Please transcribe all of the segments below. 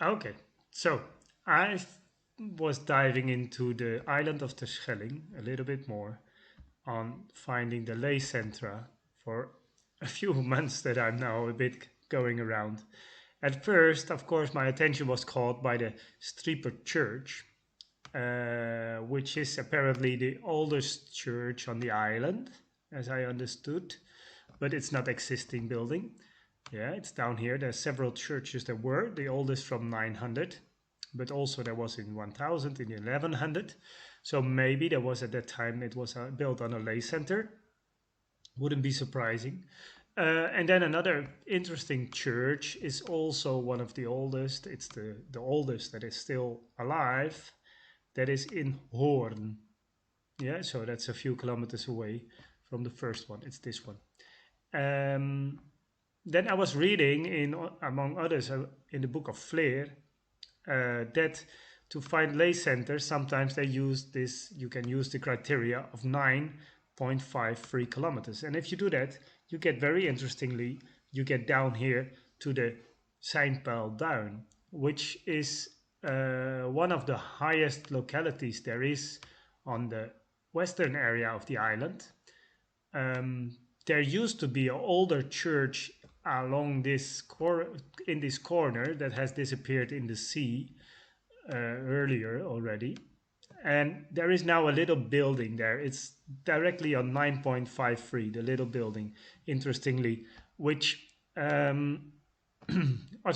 Okay, so I was diving into the island of Terschelling a little bit more on finding the leycentra for a few months that I'm now a bit going around. At first, of course, my attention was caught by the Streeper Church, which is apparently the oldest church on the island, as I understood, but it's not existing building. Yeah, it's down here. There's several churches that were the oldest from 900, but also there was in 1000, in 1100. So maybe there was at that time it was built on a lay center. Wouldn't be surprising. And then another interesting church is also one of the oldest. It's the oldest that is still alive. That is in Hoorn. Yeah, so that's a few kilometers away from the first one. It's this one. Um, then I was reading, in among others, in the book of Flair, that to find lay centers, sometimes they use this. You can use the criteria of 9.53 kilometers, and if you do that, you get very interestingly, you get down here to the Seinpijl Down, which is one of the highest localities there is on the western area of the island. There used to be an older church along in this corner that has disappeared in the sea earlier already, and there is now a little building there. It's directly on 9.53, the little building, interestingly, which of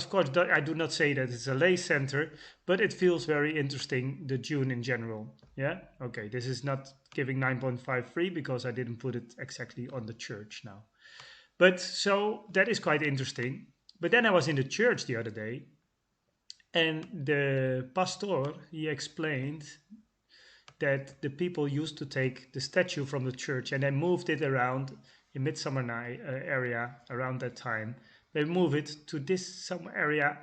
course I do not say that it's a lay center, but it feels very interesting, the dune in general. Yeah, okay, this is not giving 9.53 because I didn't put it exactly on the church now. But so that is quite interesting. But then I was in the church the other day, and the pastor, he explained that the people used to take the statue from the church and they moved it around in Midsummer Night area around that time. They move it to this some area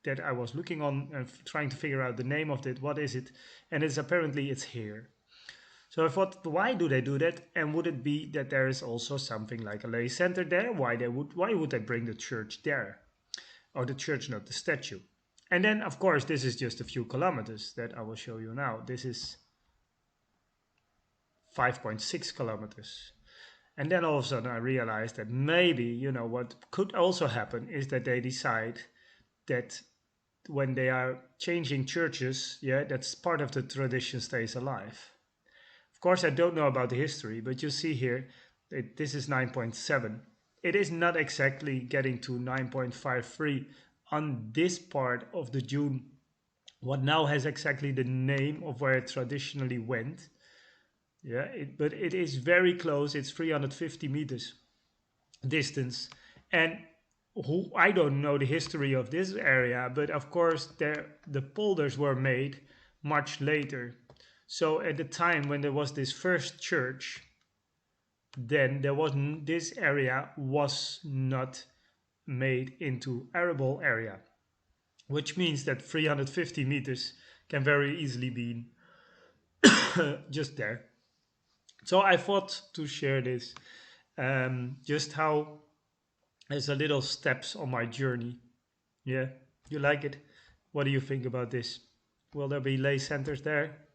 that I was looking on and trying to figure out the name of it. What is it? And it's apparently it's here. So I thought, why do they do that? And would it be that there is also something like a lay center there? Why would they bring the church there? Or the church, not the statue? And then, of course, this is just a few kilometers that I will show you now. This is 5.6 kilometers. And then all of a sudden I realized that maybe, what could also happen is that they decide that when they are changing churches, yeah, that's part of the tradition stays alive. Of course, I don't know about the history, but you see here, this is 9.7. It is not exactly getting to 9.53 on this part of the dune, what now has exactly the name of where it traditionally went. Yeah, but it is very close. It's 350 meters distance. And I don't know the history of this area, but of course the polders were made much later. So at the time when there was this first church, then this area was not made into arable area, which means that 350 meters can very easily be just there. So I thought to share this, just how as a little steps on my journey. Yeah, you like it? What do you think about this? Will there be lay centers there?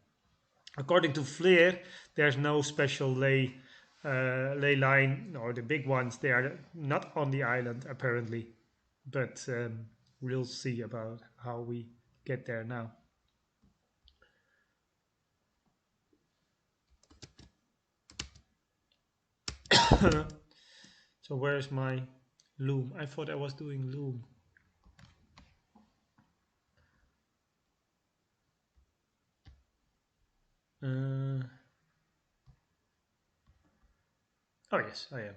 According to Flair, there's no special lay line, or the big ones. They are not on the island apparently, but we'll see about how we get there now. So where's my loom? I thought I was doing loom. Oh yes, I am.